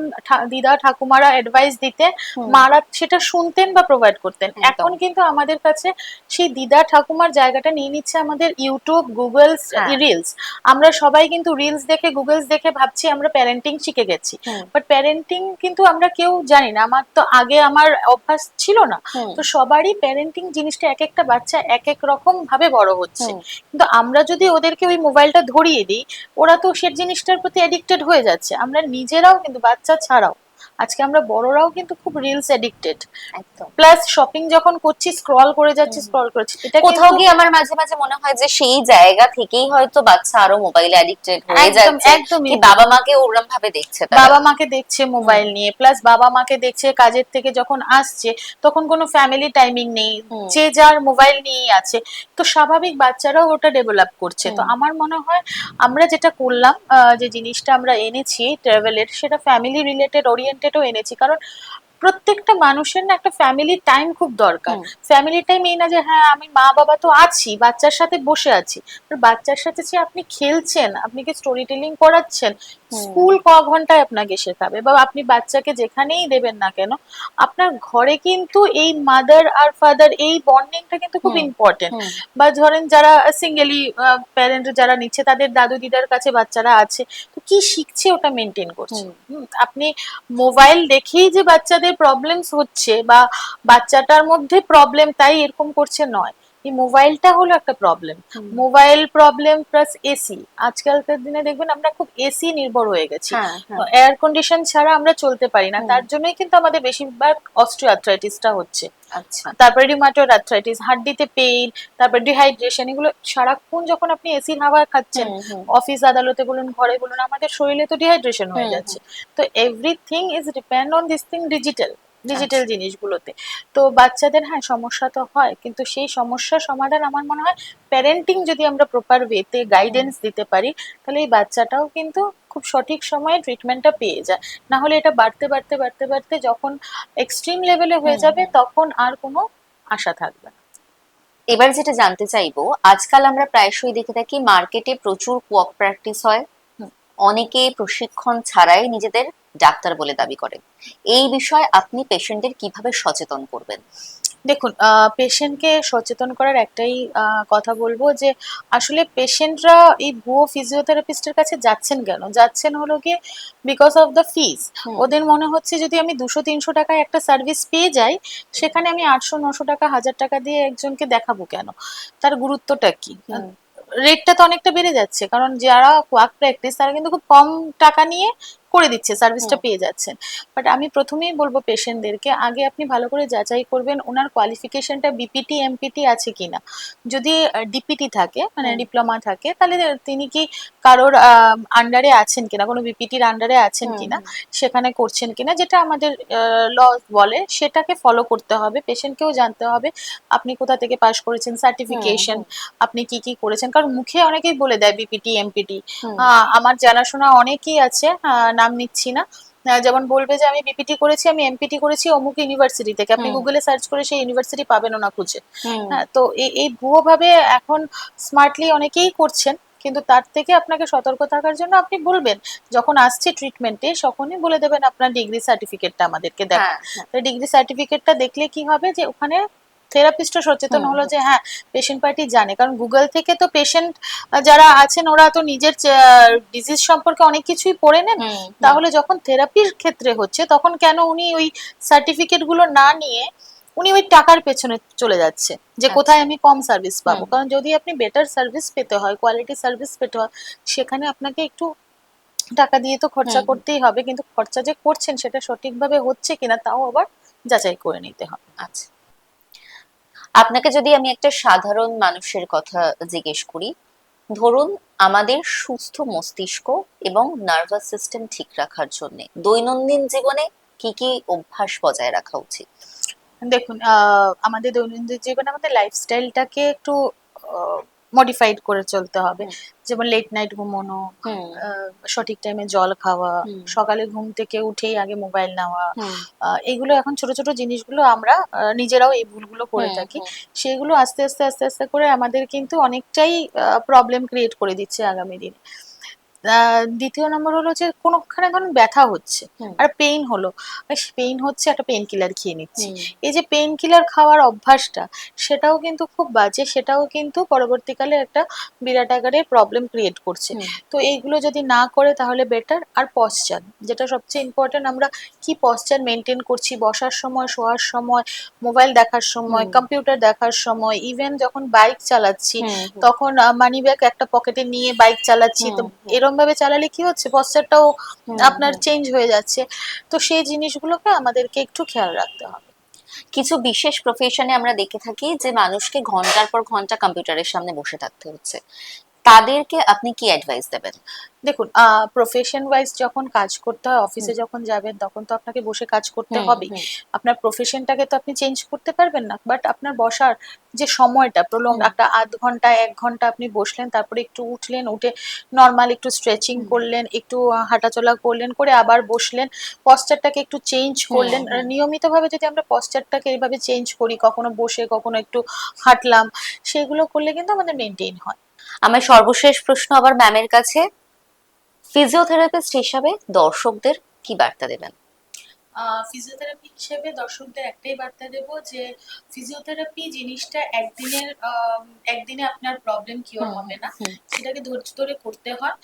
দিদা ঠাকুমারা অ্যাডভাইস দিতেন, হুম, মারা সেটা শুনতেন বা প্রোভাইড করতেন। একদম, এখন কিন্তু আমাদের কাছে সেই দিদা ঠাকুমার জায়গাটা নিয়ে নিচ্ছে আমাদের ইউটিউব, গুগল, হ্যাঁ, রিলস। আমরা সবাই কিন্তু রিলস দেখে, গুগলস দেখে ভাবছি আমরা প্যারেন্টিং শিখে গেছি, হুম, বাট প্যারেন্টিং কিন্তু আমরা কেউ জানি না। আমার তো আগে আমার অভ্যাস ছিল না। হুম, তো সবারই প্যারেন্টিং জিনিসটা, এক একটা বাচ্চা এক এক রকম ভাবে বড় হচ্ছে। হুম, কিন্তু আমরা যদি ওদেরকে ওই মোবাইলটা ধরিয়ে দিই, ওরা তো সে জিনিসটার প্রতি অ্যাডিক্টেড হয়ে যাচ্ছে। আমরা নিজেরাও কিন্তু, বাচ্চা ছাড়াও আজকে আমরা বড়রাও কিন্তু খুব রিলস অ্যাডিক্টেড। একদম। প্লাস শপিং যখন করছি, স্ক্রল করে যাচ্ছি, হুম। স্ক্রল করেছি, এটা কোথাও কিন্তু গিয়ে আমার মাঝে মাঝে মনে হয় যে সেই জায়গা থেকেই হয়তো বাচ্চা আরো মোবাইলে অ্যাডিক্টেড হয়ে একদম যাচ্ছে, কি একদমই বাবা মাকে ওরম ভাবে দেখছে তারা। বাবা মাকে দেখছে হুম, মোবাইল নিয়ে, প্লাস বাবা মাকে দেখছে কাজের থেকে যখন আসছে, তখন কোনো ফ্যামিলি টাইমিং নেই, হুম, যে যার মোবাইল নিয়েই আছে। তো স্বাভাবিক বাচ্চারাও ওটা ডেভেলপ করছে। তো হুম, আমার মনে হয় আমরা যেটা করলাম, যে জিনিসটা আমরা এনেছি ট্রাভেলের, সেটা ফ্যামিলি রিলেটেড ওরিয়েন্টেডও এনেছি। কারণ প্রত্যেকটা মানুষের না একটা ফ্যামিলি টাইম খুব দরকার। হুম, ফ্যামিলি টাইম এই না যে হ্যাঁ আমি মা বাবা তো আছি, বাচ্চার সাথে বসে আছি, বাচ্চার সাথে যে আপনি খেলছেন, আপনি কি স্টোরি টেলিং করাচ্ছেন, স্কুল ক ঘন্টায় আপনাকে শেখাবে, বা আপনি বাচ্চাকে যেখানেই দেবেন না কেন, আপনার ঘরে কিন্তু এই মাদার আর ফাদার এই বন্ডিংটা কিন্তু খুব ইম্পর্টেন্ট। বা ধরেন যারা সিঙ্গেলি প্যারেন্ট যারা নিচ্ছে, তাদের দাদু দিদার কাছে বাচ্চারা আছে, তো কি শিখছে ওটা মেনটেন করছে। আপনি মোবাইল দেখেই যে বাচ্চাদের প্রবলেমস হচ্ছে বা বাচ্চাটার মধ্যে প্রবলেম তাই এরকম করছে নয়, এই মোবাইলটা হলো একটা problem. Mobile problem plus AC, আজকালকার দিনে দেখবেন আমরা খুব এসি নির্ভর হয়ে গেছি, এয়ার কন্ডিশন ছাড়া আমরা চলতে পারি না, তার জন্যই কিন্তু আমাদের বেশিরভাগ অস্টিও আর্থ্রাইটিসটা হচ্ছে। আচ্ছা, তারপরে রিউমাটয়েড আর্থ্রাইটিস, হাড্ডিতে পেইন, তারপর ডিহাইড্রেশন, এগুলো সারাক্ষণ যখন আপনি এসির হাওয়া খাচ্ছেন, অফিস আদালতে বলুন ঘরে বলুন, আমাদের শরীরে তো ডিহাইড্রেশন হয়ে যাচ্ছে। তো everything is depend on this thing, digital জিনিসগুলোতে। তো বাচ্চাদের হ্যাঁ সমস্যা তো হয়, কিন্তু সেই সমস্যার সমাধান আমার মনে হয় প্যারেন্টিং যদি আমরা প্রপার ওয়েতে গাইডেন্স দিতে পারি, তাহলে এই বাচ্চাটাও কিন্তু খুব সঠিক সময়ে ট্রিটমেন্টটা পেয়ে যায়। না হলে এটা বাড়তে বাড়তে বাড়তে বাড়তে যখন এক্সট্রিম লেভেলে হয়ে যাবে, তখন আর কোনো আশা থাকবে না। এবার যেটা জানতে চাইবো, আজকাল আমরা প্রায়শই দেখে থাকি মার্কেটে প্রচুর কোয়াক প্র্যাকটিস হয়, অনেকে প্রশিক্ষণ ছাড়াই নিজেদের ডাক্তার বলে দাবি করে। এই বিষয়ে আপনি পেশেন্টদের কিভাবে সচেতন করবেন? দেখুন, পেশেন্টকে সচেতন করার একটাই কথা বলবো যে আসলে পেশেন্টরা এই ভুয়ো ফিজিওথেরাপিস্টের কাছে যাচ্ছেন কেন, যাচ্ছেন হলো গিয়ে বিকজ অফ দ্য ফিজ। ওদের মনে হচ্ছে যদি আমি 200-300 টাকায় একটা সার্ভিস পেয়ে যাই, সেখানে আমি 800-900 টাকা 1000 টাকা দিয়ে একজনকে দেখাবো কেন, তার গুরুত্বটা কি? রেটটা তো অনেকটা বেড়ে যাচ্ছে, কারণ যারা কোয়াক প্র্যাকটিস তারা কিন্তু খুব কম টাকা নিয়ে করে দিচ্ছে, সার্ভিসটা পেয়ে যাচ্ছেন। বাট আমি প্রথমেই বলবো পেশেন্টদেরকে, আগে আপনি ভালো করে যাচাই করবেন ওনার কোয়ালিফিকেশনটা বিপিটি এমপিটি আছে কিনা। যদি ডিপিটি থাকে, মানে ডিপ্লোমা থাকে, তাহলে তিনি কি কারোর আন্ডারে আছেন কিনা, কোনো বিপিটির আন্ডারে আছেন কিনা, সেখানে করছেন কিনা, যেটা আমাদের ল বলে সেটাকে ফলো করতে হবে। পেশেন্টকেও জানতে হবে আপনি কোথা থেকে পাশ করেছেন, সার্টিফিকেশন আপনি কি কি করেছেন, কারণ মুখে অনেকেই বলে দেয় বিপিটি এমপিটি। আমার জানাশোনা অনেকেই আছে, নাম নিচ্ছি না, যেমন বলবে যে আমি বিপিটি করেছি, আমি এমপিটি করেছি অমুক ইউনিভার্সিটি থেকে, আপনি গুগলে সার্চ করে সেই ইউনিভার্সিটি পাবেনও না খুঁজে। হ্যাঁ, তো এই ভুয়ো ভাবে এখন স্মার্টলি অনেকেই করছেন, কিন্তু তার থেকে আপনাকে সতর্ক থাকার জন্য আপনি বলবেন যখন আসছে ট্রিটমেন্টে, তখনই বলে দেবেন আপনার ডিগ্রি সার্টিফিকেটটা আমাদেরকে দেখান। ডিগ্রি সার্টিফিকেটটা দেখলে কি হবে যে ওখানে থেরাপিস্টও সচেতন হলো যে হ্যাঁ পেশেন্ট পার্টি জানে, কারণ গুগল থেকে তো পেশেন্ট যারা আছেন ওরা তো নিজের ডিজিজ সম্পর্কে অনেক কিছুই পড়ে নেন, তাহলে যখন থেরাপির ক্ষেত্রে হচ্ছে তখন কেন উনি ওই সার্টিফিকেট গুলো না নিয়ে উনি ওই টাকার পেছনে চলে যাচ্ছে যে কোথায় আমি কম সার্ভিস পাবো। কারণ যদি আপনি বেটার সার্ভিস পেতে হয়, কোয়ালিটি সার্ভিস পেতে হয়, সেখানে আপনাকে একটু টাকা দিয়ে তো খরচা করতেই হবে, কিন্তু খরচা যে করছেন সেটা সঠিকভাবে হচ্ছে কিনা তাও আবার যাচাই করে নিতে হবে। আচ্ছা, আপনাকে যদি আমি একটা সাধারণ মানুষের কথা জিজ্ঞেস করি, ধরুন আমাদের সুস্থ মস্তিষ্ক এবং নার্ভাস সিস্টেম ঠিক রাখার জন্য দৈনন্দিন জীবনে কি কি অভ্যাস বজায় রাখা উচিত? দেখুন, আমাদের দৈনন্দিন জীবনে আমাদের লাইফস্টাইলটাকে একটু মডিফাইড করে চলতে হবে। যেমন লেট নাইট ঘুমানো, সঠিক টাইমে জল খাওয়া, সকালে ঘুম থেকে উঠেই আগে মোবাইল নেওয়া, এগুলো এখন ছোট ছোট জিনিসগুলো আমরা নিজেরাও এই ভুলগুলো করে থাকি। সেগুলো আস্তে আস্তে আস্তে আস্তে করে আমাদের কিন্তু অনেকটাই প্রবলেম ক্রিয়েট করে দিচ্ছে আগামী দিনে। দ্বিতীয় নম্বর হলো যে কোনোখানে ধরুন ব্যথা হচ্ছে আর পেইন হলো, পেইন হচ্ছে একটা পেইন কিলার খেয়ে নিচ্ছি। এই যে পেইন কিলার খাওয়ার অভ্যাসটা, সেটাও কিন্তু খুব বাজে, সেটাও কিন্তু পরবর্তীকালে একটা বিরাট আকারের প্রবলেম ক্রিয়েট করছে। তো এইগুলো যদি না করে তাহলে বেটার। আর পশ্চার, যেটা সবচেয়ে ইম্পর্টেন্ট, আমরা কি পশ্চার মেনটেন করছি বসার সময়, শোয়ার সময়, মোবাইল দেখার সময়, কম্পিউটার দেখার সময়, ইভেন যখন বাইক চালাচ্ছি তখন মানি ব্যাগ একটা পকেটে নিয়ে বাইক চালাচ্ছি, তো এরকম ভাবে চালালে কি হচ্ছে পশ্চারটাও আপনার চেঞ্জ হয়ে যাচ্ছে। তো সেই জিনিসগুলোকে আমাদেরকে একটু খেয়াল রাখতে হবে। কিছু বিশেষ প্রফেশনে আমরা দেখে থাকি যে মানুষকে ঘন্টার পর ঘন্টা কম্পিউটারের সামনে বসে থাকতে হচ্ছে, তাদেরকে আপনি কি অ্যাডভাইস দেবেন? দেখুন, প্রফেশন ওয়াইজ যখন কাজ করতে হয়, অফিসে যখন যাবেন তখন তো আপনাকে বসে কাজ করতে হবেই। আপনার প্রফেশনটাকে তো আপনি চেঞ্জ করতে পারবেন না, বাট আপনার বসার যে সময়টা প্রলং, একটা আধ ঘন্টা 1 ঘন্টা আপনি বসলেন, তারপরে একটু উঠলেন, উঠে নর্মাল একটু স্ট্রেচিং করলেন, একটু হাঁটাচলা করলেন, করে আবার বসলেন, পশ্চারটাকে একটু চেঞ্জ করলেন। নিয়মিতভাবে যদি আমরা পশ্চারটাকে এইভাবে চেঞ্জ করি, কখনো বসে কখনো একটু হাঁটলাম, সেগুলো করলে কিন্তু আমাদের মেনটেন হয়। আমার সর্বশেষ প্রশ্ন আবার ম্যামের কাছে, ফিজিওথেরাপিস্ট হিসাবে দর্শকদের কি বার্তা দেবেন? ফিজিওথেরাপি হিসেবে দর্শকদের একটাই বার্তা দেব যে ফিজিওথেরাপি জিনিসটা একদিনে আপনার প্রবলেম কিওর হবে না, সেটাকে ধৈর্য ধরে করতে হয়।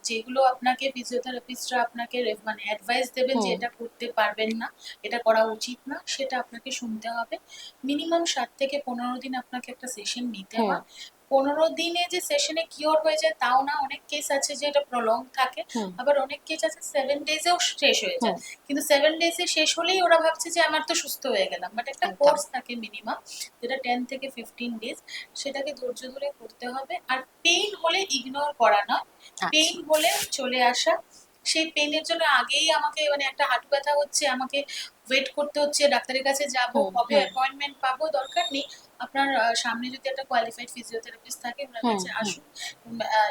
যেগুলো আপনাকে ফিজিওথেরাপিস্টরা আপনাকে মানে অ্যাডভাইস দেবেন যে এটা করতে পারবেন না, এটা করা উচিত না, সেটা আপনাকে শুনতে হবে। মিনিমাম 7 থেকে 15 দিন আপনাকে একটা সেশন নিতে হয়। 15 দিনে যে সেশনে কিওর হয়ে যায় তাও না, অনেক কেস আছে যে এটা প্রলং থাকে, আবার অনেক কেস আছে 7 ডেজেও শেষ হয়ে যায়। কিন্তু 7 ডেজে শেষ হলেই ওরা ভাবছে যে আমার তো সুস্থ হয়ে গেলাম, বাট একটা একদম। কোর্স থাকে মিনিমাম, যেটা 10 থেকে 15 ডেজ, সেটাকে ধৈর্য ধরে করতে হবে। আর পেইন হলে ইগনোর করা নয়, পেইন হলে চলে আসা। সেই পেইনের জন্য আগেই আমাকে মানে একটা হাঁটু ব্যথা হচ্ছে, আমাকে ওয়েট করতে হচ্ছে, ডাক্তারের কাছে যাব, কবে অ্যাপয়েন্টমেন্ট পাবো, দরকার নেই। আপনার সামনে যদি একটা কোয়ালিফাইড ফিজিওথেরাপিস্ট থাকে, ওনার কাছে আসুন,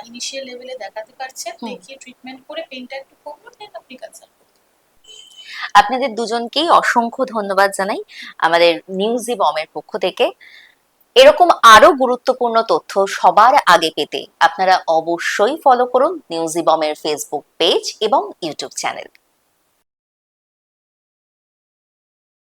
ইনিশিয়াল লেভেলে দেখাতে পারছেন, দেখিয়ে ট্রিটমেন্ট করে পেইনটা একটু কমলো, দেন আপনি কনসাল্ট করুন। আপনাদের দুজনকেই অসংখ্য ধন্যবাদ জানাই আমাদের নিউজি বমের পক্ষ থেকে। এরকম আরো গুরুত্বপূর্ণ তথ্য সবার আগে পেতে আপনারা অবশ্যই ফলো করুন নিউজি বমের ফেসবুক পেজ এবং ইউটিউব চ্যানেল।